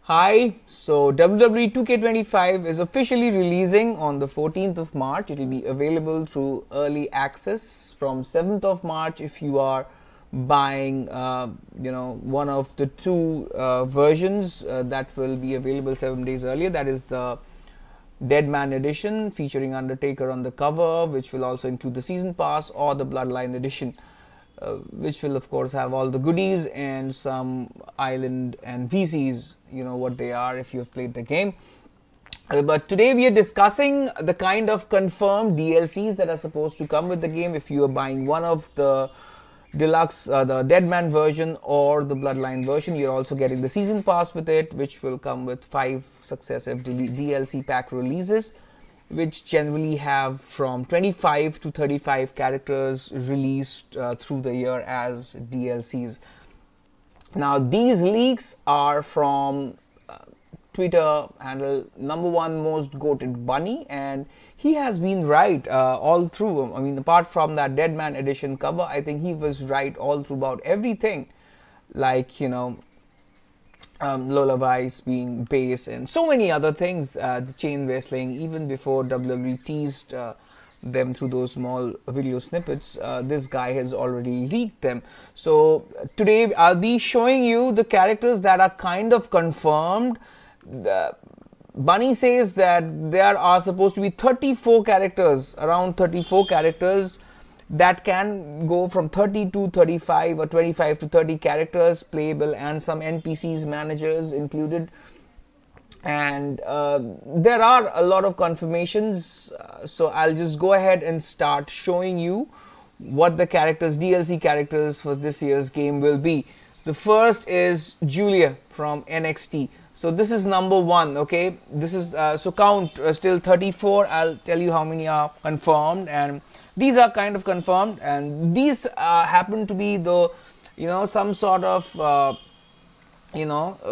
Hi, so WWE 2K25 is officially releasing on the 14th of March. It will be available through early access from 7th of March if you are buying one of the two versions that will be available 7 days earlier. That is the Dead Man edition featuring Undertaker on the cover, which will also include the season pass, or the Bloodline edition, which will of course have all the goodies and some island and VCs, you know what they are if you have played the game. But today we are discussing the kind of confirmed DLCs that are supposed to come with the game if you are buying one of the deluxe, the Deadman version or the Bloodline version. You're also getting the season pass with it, which will come with 5 successive DLC pack releases, which generally have from 25 to 35 characters released through the year as DLCs. Now, these leaks are from Twitter handle number one most goated Bunny, and he has been right all through. I mean, apart from that Deadman edition cover, I think he was right all through about everything, like Lola Vice being base and so many other things, the chain wrestling, even before WWE teased them through those small video snippets, this guy has already leaked them. So today I'll be showing you the characters that are kind of confirmed. Bunny says that there are supposed to be 34 characters, around 34 characters that can go from 30 to 35 or 25 to 30 characters playable, and some NPCs, managers included. And there are a lot of confirmations, so I'll just go ahead and start showing you what the characters, DLC characters for this year's game will be. The first is Julia from NXT. So this is number 1, okay? This is so count still 34. I'll tell you how many are confirmed, and these are kind of confirmed, and these happen to be the some sort of a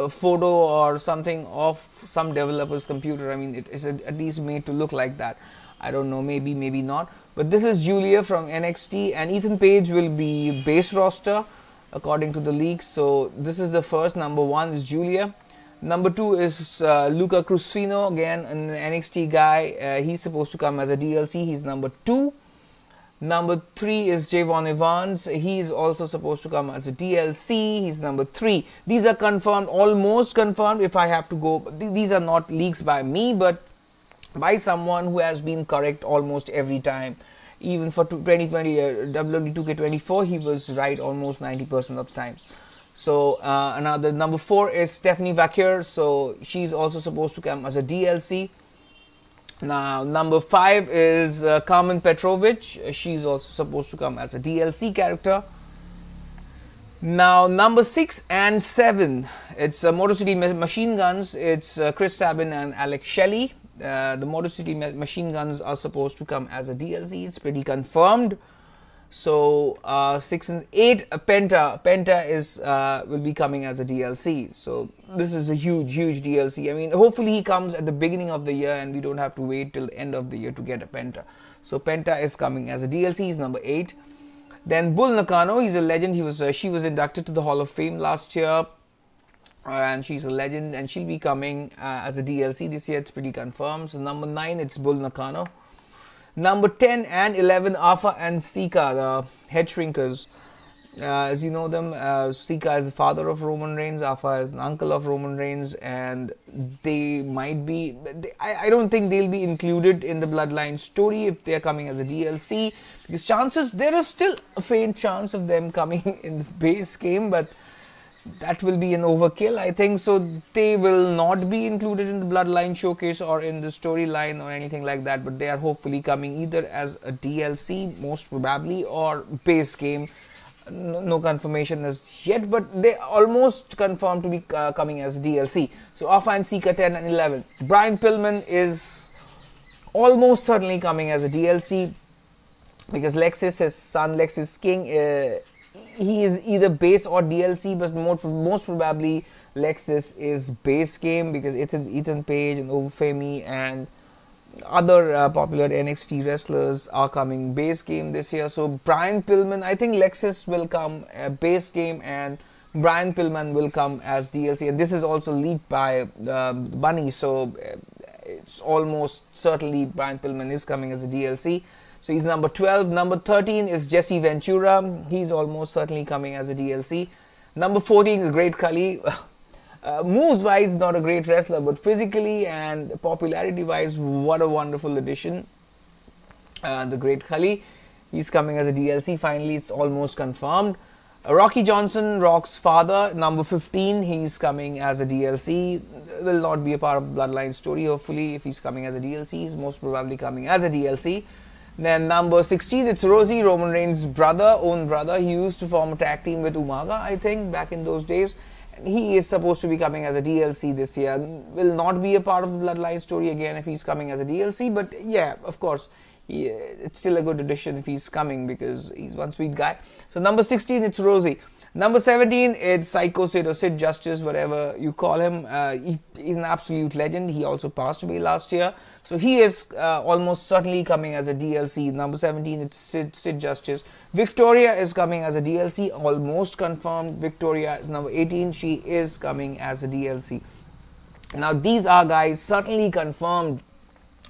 photo or something of some developer's computer. I mean, it is at least made to look like that. I don't know, maybe not, but this is Julia from NXT, and Ethan Page will be base roster according to the leaks. So this is the first. Number 1 is Julia. Number 2 is Luca Crusfino, again an NXT guy. He's supposed to come as a DLC. He's number 2. Number 3 is Javon Evans. He's also supposed to come as a DLC. He's number 3. These are confirmed, almost confirmed. If I have to go, these are not leaks by me, but by someone who has been correct almost every time. Even for 2020 WWE 2K24, he was right almost 90% of the time. So another number 4 is Stephanie Vaquer. So she's also supposed to come as a DLC. Now number 5 is Carmen Petrovich. She's also supposed to come as a DLC character. Now number 6 and 7, it's Motor City Machine Guns. It's Chris Sabin and Alex Shelley. The Motor City Machine Guns are supposed to come as a DLC. It's pretty confirmed. So 6 and 8, Penta is will be coming as a DLC. So this is a huge DLC. I mean, hopefully he comes at the beginning of the year and we don't have to wait till the end of the year to get a Penta. So Penta is coming as a DLC. He's number 8. Then Bull Nakano, he's a legend. She was inducted to the Hall of Fame last year, and she's a legend, and she'll be coming as a DLC this year. It's pretty confirmed. So number 9, it's Bull Nakano. Number 10 and 11, Alpha and Sika, the head shrinkers. As you know them, Sika is the father of Roman Reigns, Alpha is an uncle of Roman Reigns, and they might be, I don't think they'll be included in the Bloodline story if they're coming as a DLC, because there is still a faint chance of them coming in the base game, but that will be an overkill, I think. So they will not be included in the Bloodline showcase or in the storyline or anything like that, but they are hopefully coming either as a DLC, most probably, or base game. No confirmation as yet, but they almost confirmed to be coming as DLC. So Alpha and Sika 10 and 11. Brian Pillman is almost certainly coming as a DLC, because Lexis, his son Lexis King, he is either base or DLC, but most probably Lexis is base game, because Ethan Page and Ovefemi and other popular NXT wrestlers are coming base game this year. So Brian Pillman, I think Lexis will come base game, and Brian Pillman will come as DLC, and this is also leaked by Bunny, so it's almost certainly Brian Pillman is coming as a DLC. So he's number 12. Number 13 is Jesse Ventura. He's almost certainly coming as a DLC. Number 14 is Great Khali. Moves wise, not a great wrestler, but physically and popularity wise, what a wonderful addition. The Great Khali, he's coming as a DLC. Finally, it's almost confirmed. Rocky Johnson, Rock's father, number 15, he's coming as a DLC. Will not be a part of Bloodline story, hopefully. If he's coming as a DLC, he's most probably coming as a DLC. Then number 16, it's Rosie, Roman Reigns' own brother. He used to form a tag team with Umaga, I think, back in those days. And he is supposed to be coming as a DLC this year. Will not be a part of the Bloodline story again if he's coming as a DLC. But yeah, of course, it's still a good addition if he's coming because he's one sweet guy. So number 16, it's Rosie. Number 17, it's Psycho Sid or Sid Justice, whatever you call him. He's an absolute legend. He also passed away last year. So he is almost certainly coming as a DLC. Number 17, it's Sid Justice. Victoria is coming as a DLC, almost confirmed. Victoria is number 18. She is coming as a DLC. Now these are guys certainly confirmed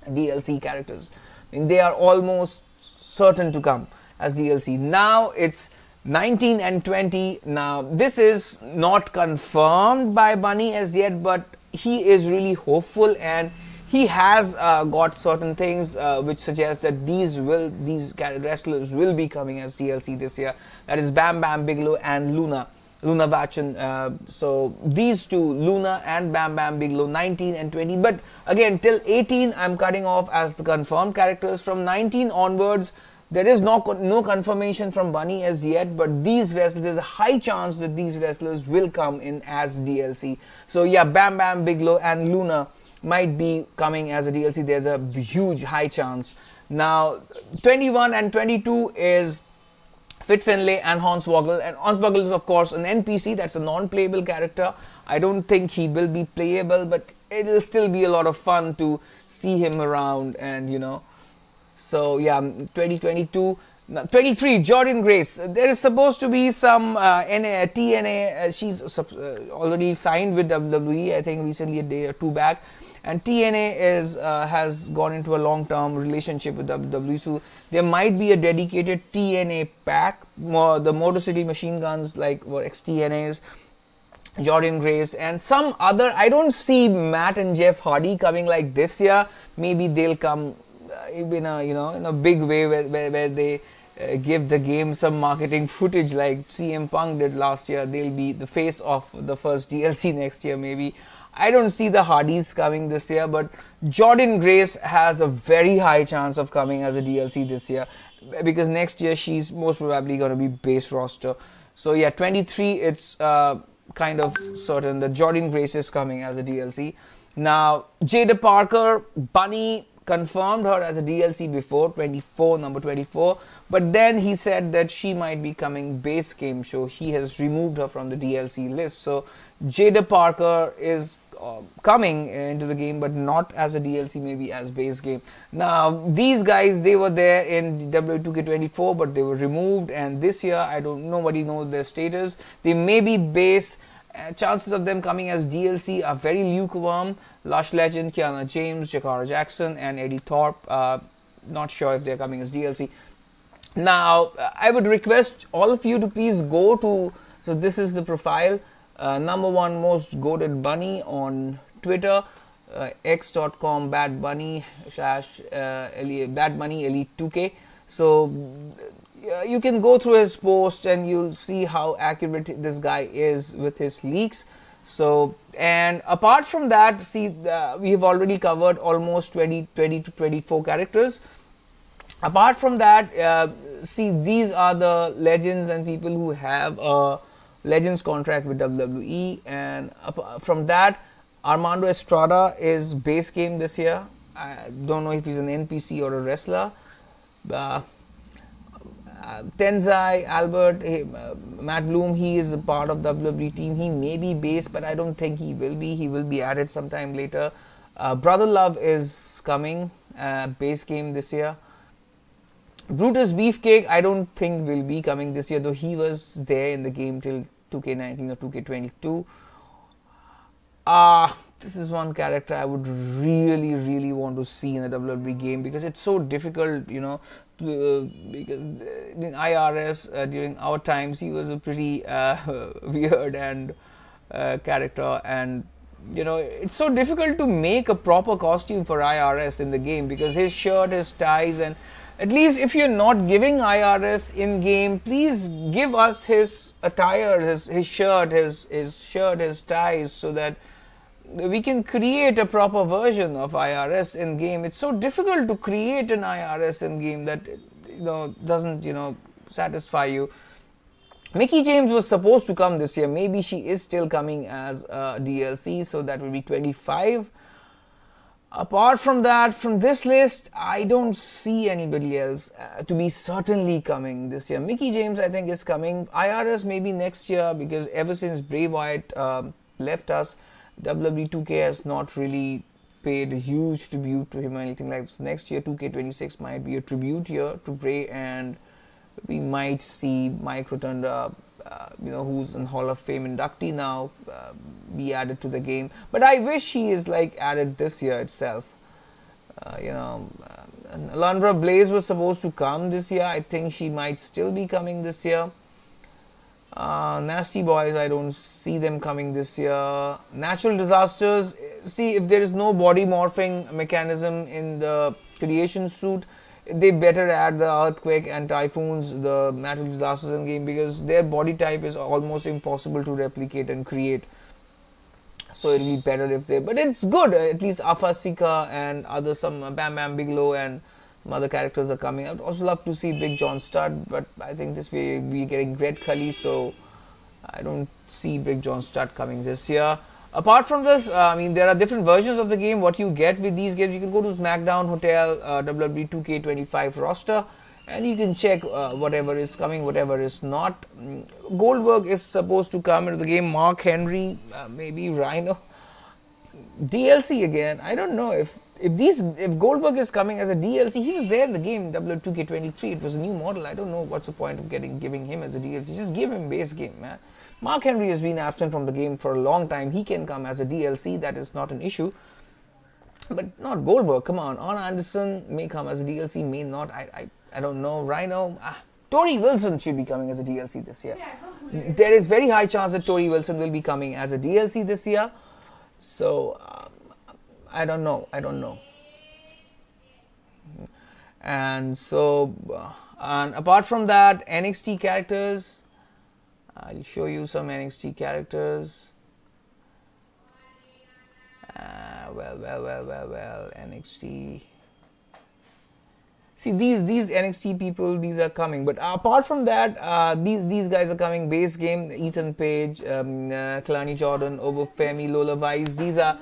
DLC characters. I mean, they are almost certain to come as DLC. Now it's 19 and 20. Now this is not confirmed by Bunny as yet, but he is really hopeful and he has got certain things which suggest that these wrestlers will be coming as DLC this year. That is Bam Bigelow and Luna Vachon. So these two, Luna and Bam Bigelow, 19 and 20. But again, till 18 I'm cutting off as the confirmed characters. From 19 onwards, there is no confirmation from Bunny as yet, but these wrestlers, there's a high chance that these wrestlers will come in as DLC. So yeah, Bam Bigelow and Luna might be coming as a DLC. There's a huge high chance. Now 21 and 22 is Fit Finlay and Hornswoggle. And Hornswoggle is of course an NPC, that's a non-playable character. I don't think he will be playable, but it'll still be a lot of fun to see him around and you know. So yeah, 2022. 23, Jordyn Grace. There is supposed to be some TNA. She's already signed with WWE, I think recently, a day or two back. And TNA has gone into a long-term relationship with WWE. So there might be a dedicated TNA pack. The Motor City Machine Guns, like XTNAs, Jordyn Grace, and some other. I don't see Matt and Jeff Hardy coming like this year. Maybe they'll come in a big way where they give the game some marketing footage like CM Punk did last year. They'll be the face of the first DLC next year maybe. I don't see the Hardys coming this year, but Jordyn Grace has a very high chance of coming as a DLC this year because next year she's most probably going to be base roster. So yeah, 23, it's kind of certain that Jordyn Grace is coming as a DLC. Now Jada Parker, Bunny confirmed her as a DLC before, 24, number 24, but then he said that she might be coming base game, so he has removed her from the DLC list. So Jada Parker is coming into the game, but not as a DLC, maybe as base game. Now these guys, they were there in WWE 2K24, but they were removed, and this year nobody knows their status. They may be base. Chances of them coming as DLC are very lukewarm. Lush Legend, Kiana James, Jakara Jackson, and Eddie Thorpe. Not sure if they're coming as DLC. Now, I would request all of you to please go to, so this is the profile, number one most goated bunny on Twitter, x.com badbunny badbunny elite 2K. So you can go through his post and you'll see how accurate this guy is with his leaks. So, and apart from that, see, we have already covered almost 20 to 24 characters. Apart from that, see, these are the legends and people who have a legends contract with WWE. And from that, Armando Estrada is base game this year. I don't know if he's an NPC or a wrestler. Tenzai, Albert, Matt Bloom, he is a part of the WWE team. He may be base, but I don't think he will be. He will be added sometime later. Brother Love is coming, base game this year. Brutus Beefcake, I don't think will be coming this year, though he was there in the game till 2K19 or 2K22. This is one character I would really want to see in a WWE game, because it's so difficult, because in IRS during our times he was a pretty weird and character, and it's so difficult to make a proper costume for IRS in the game, because his shirt, his ties, and at least if you're not giving IRS in game, please give us his attire, his shirt, his ties, so that we can create a proper version of IRS in game. It's so difficult to create an IRS in game that doesn't satisfy you. Mickie James was supposed to come this year. Maybe she is still coming as a DLC, so that will be 25. Apart from that, from this list, I don't see anybody else to be certainly coming this year. Mickie James, I think, is coming. IRS maybe next year, because ever since Bray Wyatt left us, WWE 2K has not really paid a huge tribute to him or anything like that. So next year, 2K26 might be a tribute year to Bray, and we might see Mike Rotunda, who's an Hall of Fame inductee now, be added to the game. But I wish he is added this year itself. Alundra Blaze was supposed to come this year. I think she might still be coming this year. Nasty Boys, I don't see them coming this year. Natural disasters, see, if there is no body morphing mechanism in the creation suit, they better add the earthquake and typhoons, the natural disasters in game, because their body type is almost impossible to replicate and create. So it'll be better if they, but it's good, at least Afasika and some Bam Bigelow and some other characters are coming. I'd also love to see Big John Studd, but I think this way we're getting Great Khali, so I don't see Big John Studd coming this year. Apart from this, there are different versions of the game. What you get with these games, you can go to SmackDown Hotel, WWE 2K25 roster, and you can check whatever is coming, whatever is not. Goldberg is supposed to come into the game. Mark Henry, maybe Rhino. DLC again. I don't know if Goldberg is coming as a DLC. He was there in the game WWE 2K23. It was a new model. I don't know what's the point of giving him as a DLC. Just give him base game, man. Mark Henry has been absent from the game for a long time. He can come as a DLC. That is not an issue. But not Goldberg. Come on. Arn Anderson may come as a DLC, may not. I don't know. Rhino. Tori Wilson should be coming as a DLC this year. There is very high chance that Tori Wilson will be coming as a DLC this year. So, I don't know. And so, and apart from that, NXT characters. I'll show you some NXT characters. Well, NXT. See, these NXT people, these are coming. But apart from that, these guys are coming. Base game, Ethan Page, Kalani Jordan, Over Femi, Lola Vice. These are